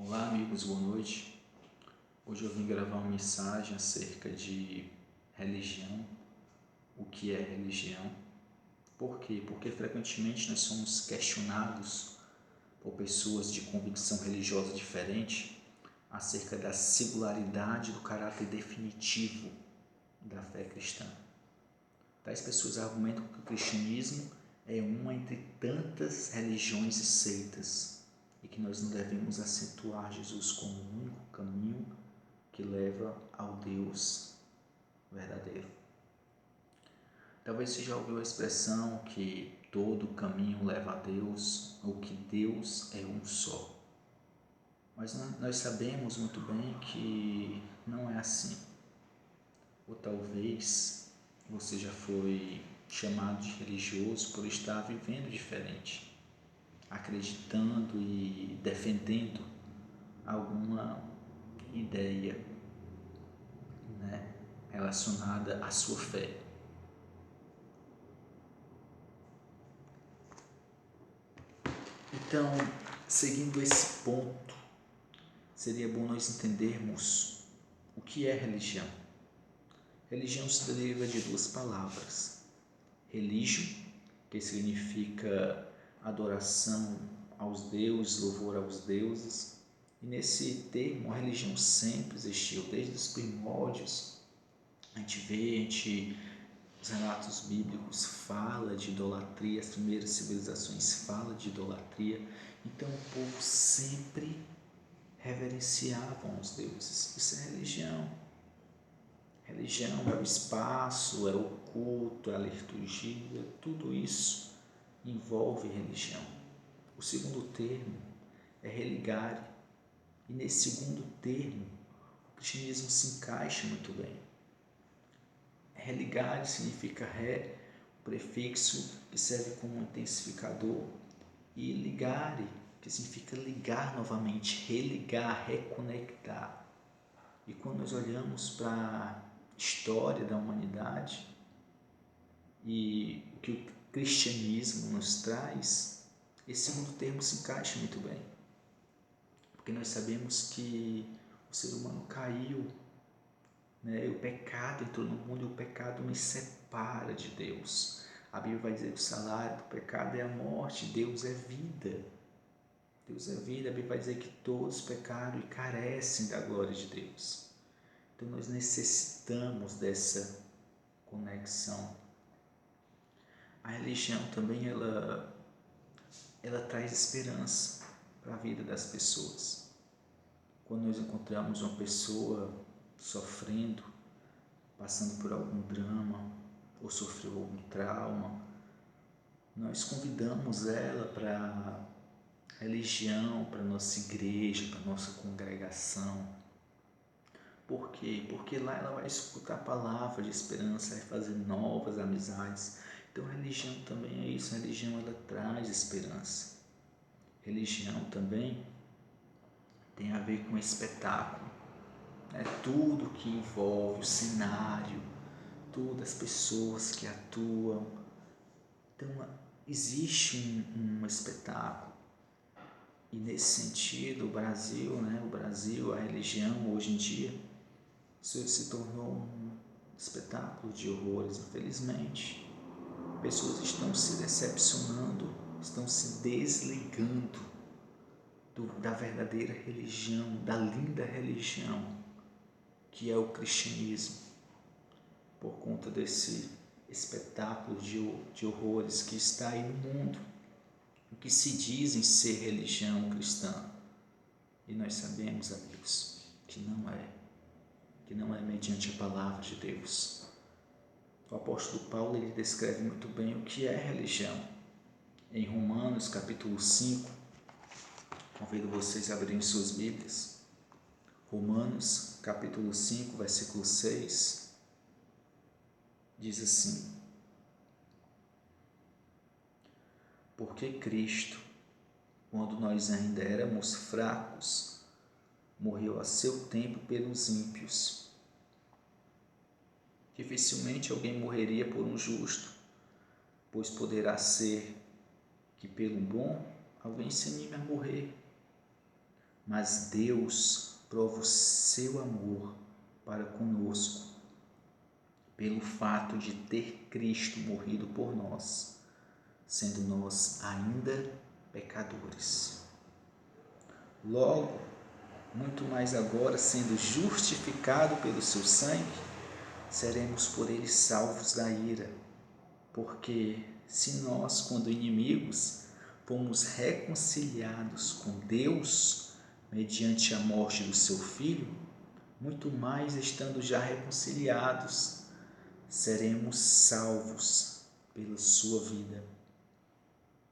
Olá amigos, boa noite. Hoje eu vim gravar uma mensagem acerca de religião, o que é religião. Por quê? Porque frequentemente nós somos questionados por pessoas de convicção religiosa diferente acerca da singularidade do caráter definitivo da fé cristã. Tais pessoas argumentam que o cristianismo é uma entre tantas religiões e seitas, e que nós não devemos acentuar Jesus como o único caminho que leva ao Deus verdadeiro. Talvez você já ouviu a expressão que todo caminho leva a Deus, ou que Deus é um só. Mas nós sabemos muito bem que não é assim. Ou talvez você já foi chamado de religioso por estar vivendo diferente, acreditando e defendendo alguma ideia, relacionada à sua fé. Então, seguindo esse ponto, seria bom nós entendermos o que é religião. Religião se deriva de duas palavras: religio, que significa adoração aos deuses, louvor aos deuses. E nesse termo, a religião sempre existiu, desde os primórdios. A gente vê, os relatos bíblicos falam de idolatria, as primeiras civilizações falam de idolatria. Então o povo sempre reverenciavam os deuses. Isso é religião. Religião é o espaço, é o culto, é a liturgia, tudo isso envolve religião. O segundo termo é religare, e nesse segundo termo o cristianismo se encaixa muito bem. Religare significa o prefixo que serve como intensificador, e ligare, que significa ligar novamente, religar, reconectar. E quando nós olhamos para a história da humanidade e o que o cristianismo nos traz, esse segundo termo se encaixa muito bem, porque nós sabemos que o ser humano caiu, o pecado entrou no mundo e o pecado nos separa de Deus. A Bíblia vai dizer que o salário do pecado é a morte, Deus é vida. Deus é vida. A Bíblia vai dizer que todos pecaram e carecem da glória de Deus. Então nós necessitamos dessa conexão. A religião também ela traz esperança para a vida das pessoas. Quando nós encontramos uma pessoa sofrendo, passando por algum drama ou sofreu algum trauma, nós convidamos ela para a religião, para a nossa igreja, para a nossa congregação. Por quê? Porque lá ela vai escutar a palavra de esperança, vai fazer novas amizades. Então a religião também é isso, a religião ela traz esperança. Religião também tem a ver com espetáculo, tudo que envolve o cenário, todas as pessoas que atuam. Então existe um espetáculo, e nesse sentido o Brasil, a religião hoje em dia se tornou um espetáculo de horrores. Infelizmente, pessoas estão se decepcionando, estão se desligando da verdadeira religião, da linda religião que é o cristianismo, por conta desse espetáculo de horrores que está aí no mundo, o que se dizem ser religião cristã. E nós sabemos, amigos, que não é mediante a palavra de Deus. O apóstolo Paulo ele descreve muito bem o que é religião. Em Romanos capítulo 5, convido vocês a abrirem suas Bíblias. Romanos capítulo 5, versículo 6, diz assim: porque Cristo, quando nós ainda éramos fracos, morreu a seu tempo pelos ímpios. Dificilmente alguém morreria por um justo, pois poderá ser que pelo bom alguém se anime a morrer. mas Deus prova o seu amor para conosco pelo fato de ter Cristo morrido por nós, sendo nós ainda pecadores. Logo, muito mais agora, sendo justificado pelo seu sangue, seremos por ele salvos da ira. Porque se nós, quando inimigos, fomos reconciliados com Deus mediante a morte do seu Filho, muito mais estando já reconciliados, seremos salvos pela sua vida.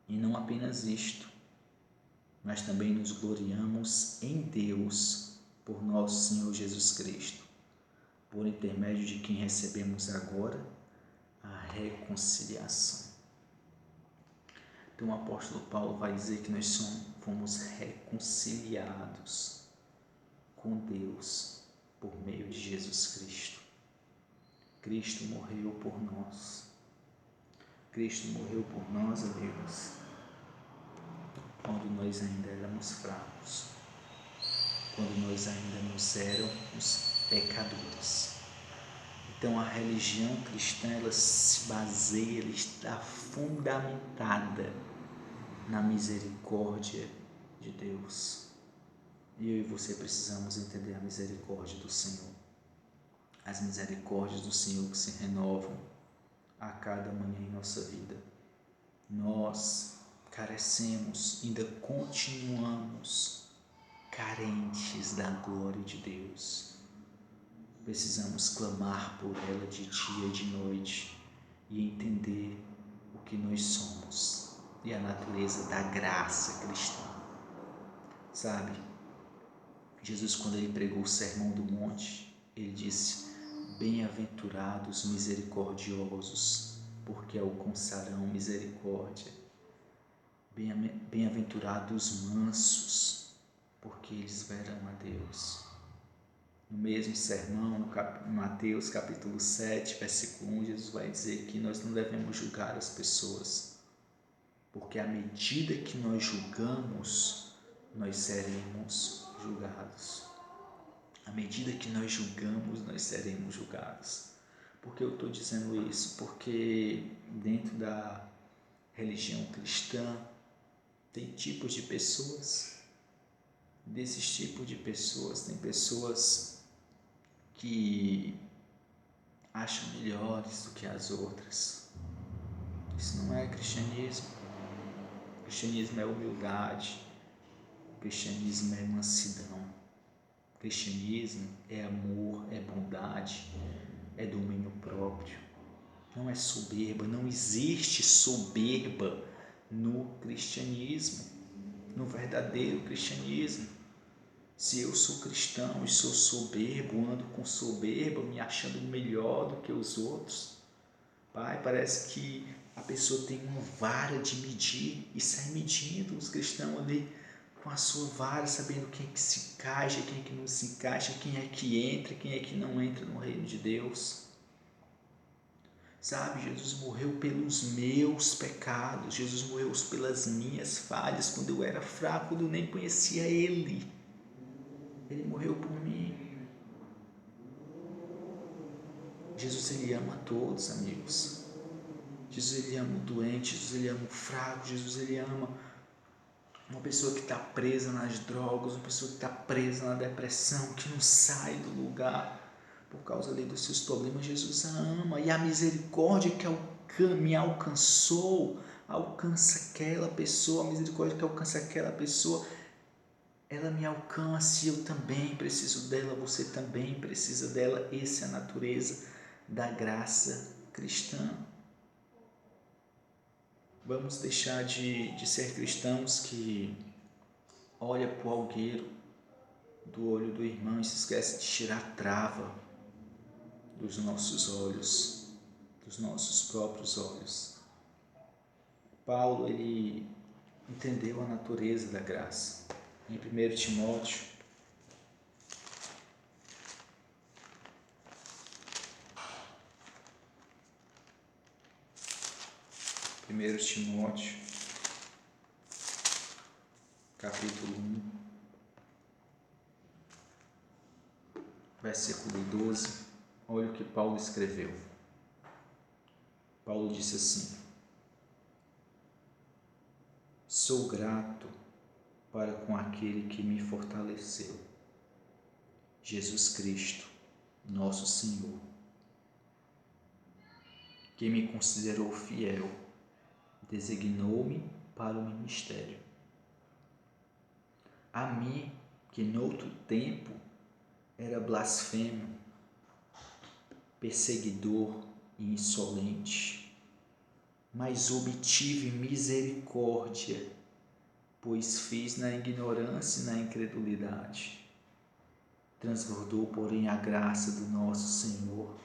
E não apenas isto, mas também nos gloriamos em Deus por nosso Senhor Jesus Cristo, por intermédio de quem recebemos agora a reconciliação. Então o apóstolo Paulo vai dizer que nós fomos reconciliados com Deus por meio de Jesus Cristo. Cristo morreu por nós. Cristo morreu por nós, amigos, quando nós ainda éramos fracos, quando nós ainda nos éramos pecadores. Então a religião cristã, ela se baseia, ela está fundamentada na misericórdia de Deus. E eu e você precisamos entender a misericórdia do Senhor. As misericórdias do Senhor que se renovam a cada manhã em nossa vida. Nós carecemos, ainda continuamos carentes da glória de Deus. Precisamos clamar por ela de dia e de noite e entender o que nós somos e a natureza da graça cristã. Sabe, Jesus, quando ele pregou o Sermão do Monte, ele disse: bem-aventurados misericordiosos, porque alcançarão misericórdia. Bem-aventurados mansos, porque eles verão a Deus. No mesmo sermão, no Mateus capítulo 7, versículo 1, Jesus vai dizer que nós não devemos julgar as pessoas, porque à medida que nós julgamos, nós seremos julgados. À medida que nós julgamos, nós seremos julgados. Por que eu estou dizendo isso? Porque dentro da religião cristã tem tipos de pessoas. Desses tipos de pessoas, tem pessoas que acham melhores do que as outras. Isso não é cristianismo. O cristianismo é humildade. O cristianismo é mansidão. O cristianismo é amor, é bondade, é domínio próprio. Não é soberba, não existe soberba no cristianismo, no verdadeiro cristianismo. Se eu sou cristão e sou soberbo, ando com soberba, me achando melhor do que os outros, Pai, parece que a pessoa tem uma vara de medir e sai medindo os cristãos ali com a sua vara, sabendo quem é que se encaixa, quem é que não se encaixa, quem é que entra, quem é que não entra no reino de Deus. Sabe, Jesus morreu pelos meus pecados, Jesus morreu pelas minhas falhas, quando eu era fraco, quando eu nem conhecia Ele. Ele morreu por mim. Jesus, Ele ama todos, amigos. Jesus, Ele ama o doente, Jesus, Ele ama o fraco, Jesus, Ele ama uma pessoa que está presa nas drogas, uma pessoa que está presa na depressão, que não sai do lugar por causa ali dos seus problemas. Jesus a ama, e a misericórdia que me alcançou, alcança aquela pessoa, a misericórdia que alcança aquela pessoa, ela me alcança e eu também preciso dela, você também precisa dela. Essa é a natureza da graça cristã. Vamos deixar de ser cristãos que olha para o algueiro do olho do irmão e se esquece de tirar a trava dos nossos olhos, dos nossos próprios olhos. Paulo, ele entendeu a natureza da graça. Em 1 Timóteo, capítulo 1, versículo 12, olha o que Paulo escreveu. Paulo disse assim: sou grato para com aquele que me fortaleceu, Jesus Cristo, nosso Senhor, que me considerou fiel, designou-me para o ministério. A mim, que noutro tempo era blasfemo, perseguidor e insolente, mas obtive misericórdia, pois fiz na ignorância e na incredulidade. Transbordou, porém, a graça do nosso Senhor,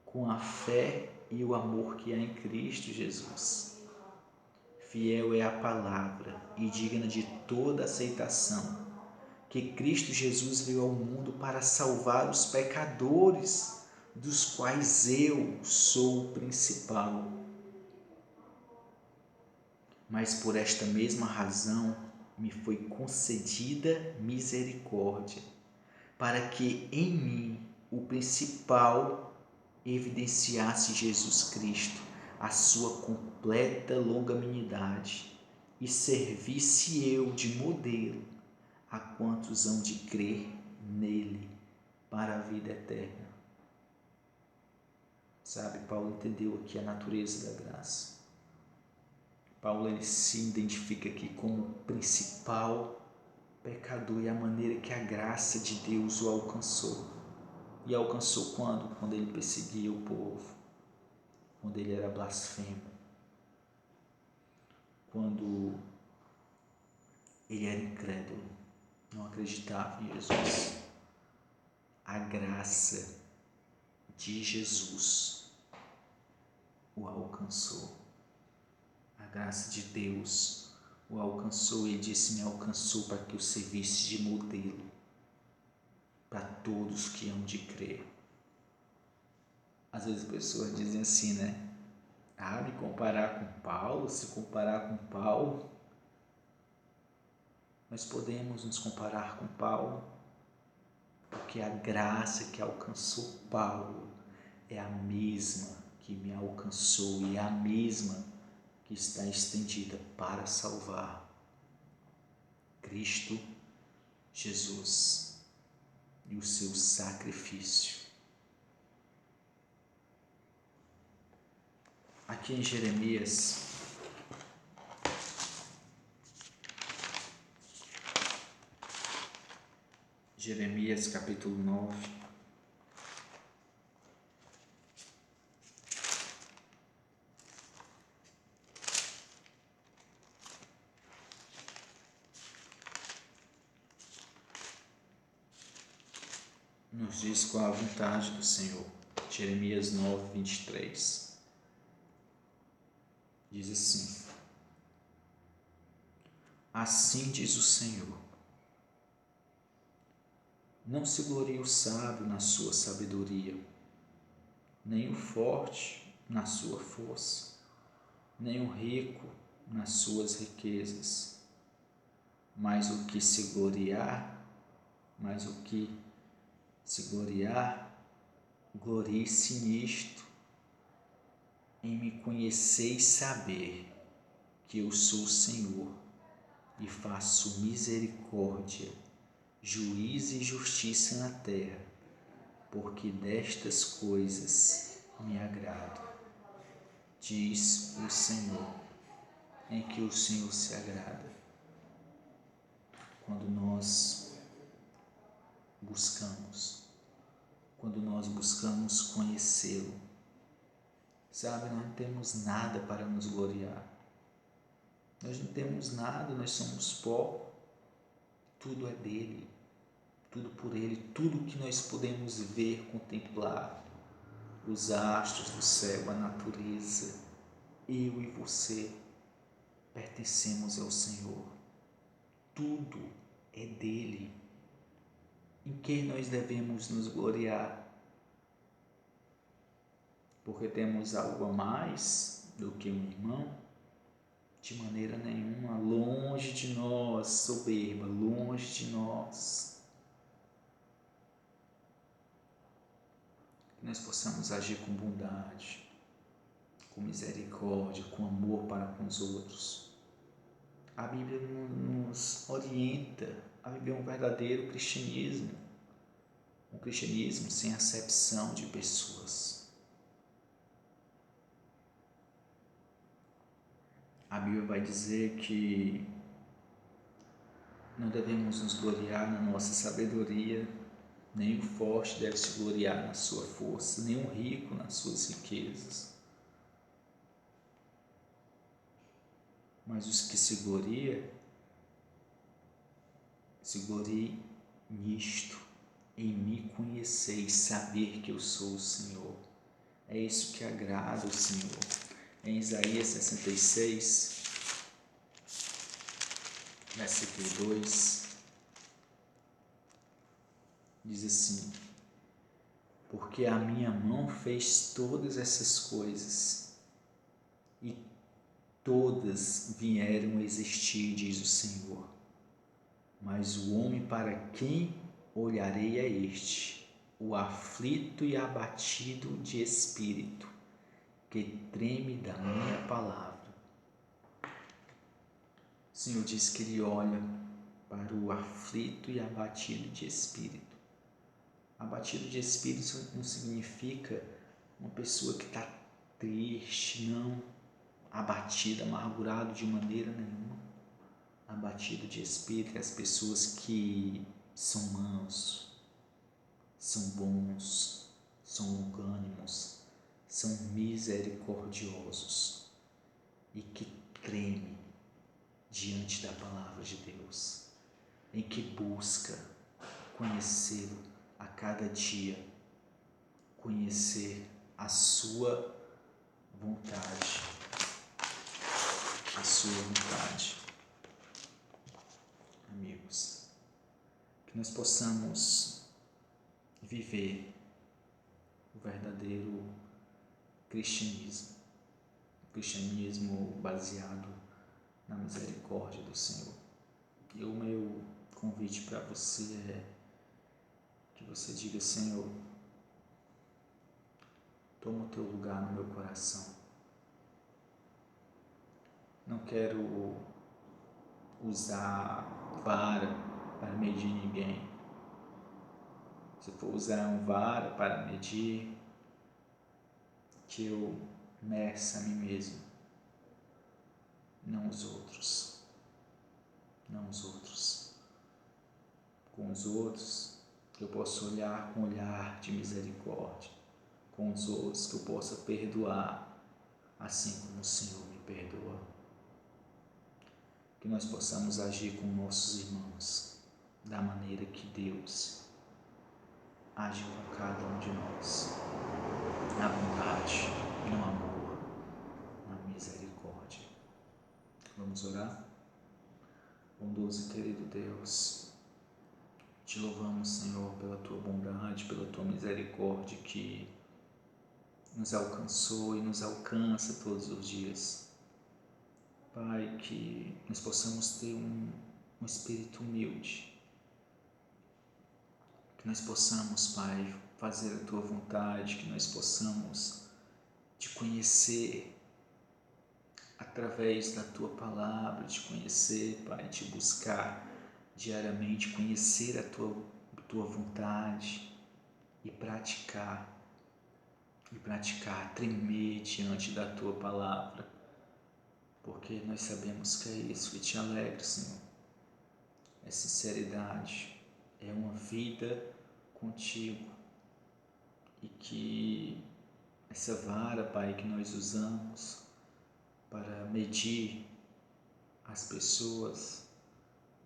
com a fé e o amor que há em Cristo Jesus. Fiel é a palavra e digna de toda aceitação, que Cristo Jesus veio ao mundo para salvar os pecadores, dos quais eu sou o principal. Mas por esta mesma razão me foi concedida misericórdia, para que em mim o principal evidenciasse Jesus Cristo, a sua completa longanimidade, e servisse eu de modelo a quantos hão de crer nele para a vida eterna. Sabe, Paulo entendeu aqui a natureza da graça. Paulo ele se identifica aqui como o principal pecador e a maneira que a graça de Deus o alcançou. E alcançou quando? Quando ele perseguia o povo, quando ele era blasfemo, quando ele era incrédulo, não acreditava em Jesus. A graça de Jesus o alcançou. A graça de Deus o alcançou. Ele disse: me alcançou para que eu servisse de modelo para todos que hão de crer. Às vezes as pessoas dizem assim, né? Me comparar com Paulo, se comparar com Paulo. Nós podemos nos comparar com Paulo, porque a graça que alcançou Paulo é a mesma que me alcançou e é a mesma que está estendida para salvar Cristo Jesus e o seu sacrifício. Aqui em Jeremias, capítulo 9, nos diz qual a vontade do Senhor. Jeremias 9, 23. Diz assim: assim diz o Senhor, não se glorie o sábio na sua sabedoria, nem o forte na sua força, nem o rico nas suas riquezas, mas o que se gloriar, glorie-se nisto, em me conhecer e saber que eu sou o Senhor e faço misericórdia, juízo e justiça na terra, porque destas coisas me agrado, diz o Senhor. Em que o Senhor se agrada? Quando nós buscamos conhecê-lo. Sabe, nós não temos nada para nos gloriar. Nós não temos nada, nós somos pó. Tudo é dele, tudo por ele, tudo que nós podemos ver, contemplar, os astros do céu, a natureza, eu e você pertencemos ao Senhor. Tudo é dele. Em que nós devemos nos gloriar? Porque temos algo a mais do que um irmão? De maneira nenhuma, longe de nós, soberba, longe de nós. que nós possamos agir com bondade, com misericórdia, com amor para com os outros. A Bíblia nos orienta a viver um verdadeiro cristianismo, um cristianismo sem acepção de pessoas. A Bíblia vai dizer que não devemos nos gloriar na nossa sabedoria, nem o forte deve se gloriar na sua força, nem o rico nas suas riquezas. Mas os que se gloriem nisto, em me conhecer e saber que eu sou o Senhor. É isso que agrada o Senhor. Em Isaías 66, versículo 2, diz assim: porque a minha mão fez todas essas coisas, e todas vieram a existir, diz o Senhor. Mas o homem para quem olharei é este, o aflito e abatido de espírito, que treme da minha palavra. O Senhor diz que Ele olha para o aflito e abatido de espírito. Abatido de espírito não significa uma pessoa que está triste, não, abatido, amargurado de maneira nenhuma. Abatido de espírito é as pessoas que são mansos, são bons, são longânimos, são misericordiosos e que tremem diante da palavra de Deus, em que busca conhecê-lo a cada dia, conhecer a sua vontade, a sua vontade. Amigos, que nós possamos viver o verdadeiro cristianismo, o cristianismo baseado na misericórdia do Senhor. E o meu convite para você é que você diga: Senhor, toma o teu lugar no meu coração. Não quero usar vara para medir ninguém. Se for usar uma vara para medir, que eu meça a mim mesmo, não os outros. Não os outros. Com os outros, que eu possa olhar com um olhar de misericórdia. Com os outros, que eu possa perdoar, assim como o Senhor me perdoa. Que nós possamos agir com nossos irmãos da maneira que Deus age com cada um de nós, na bondade, no amor, na misericórdia. Vamos orar? Bondoso e querido Deus, te louvamos, Senhor, pela tua bondade, pela tua misericórdia que nos alcançou e nos alcança todos os dias. Pai, que nós possamos ter um espírito humilde, que nós possamos, Pai, fazer a tua vontade, que nós possamos te conhecer através da tua palavra, te conhecer, Pai, te buscar diariamente, conhecer a tua vontade e praticar, tremer diante da tua palavra, porque nós sabemos que é isso que te alegra, Senhor. É sinceridade, é uma vida contigo, e que essa vara, Pai, que nós usamos para medir as pessoas,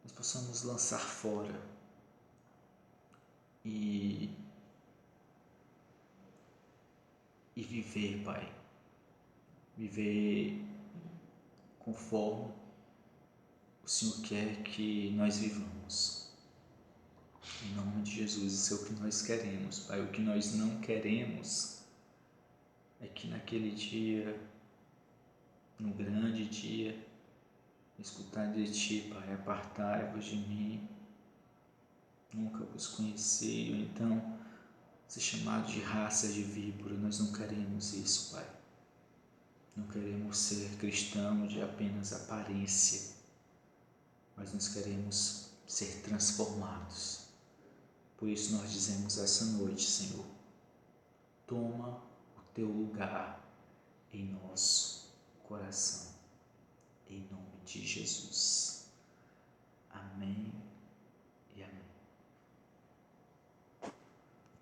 nós possamos lançar fora e viver, Pai, viver conforme o Senhor quer que nós vivamos. Em nome de Jesus, isso é o que nós queremos, Pai. O que nós não queremos é que naquele dia, no grande dia, escutar de Ti, Pai: apartai-vos de mim, nunca vos conheci. Ou então, ser chamado de raça de víbora. Nós não queremos isso, Pai. Não queremos ser cristãos de apenas aparência, mas nós queremos ser transformados. Por isso nós dizemos essa noite, Senhor, toma o teu lugar em nosso coração, em nome de Jesus.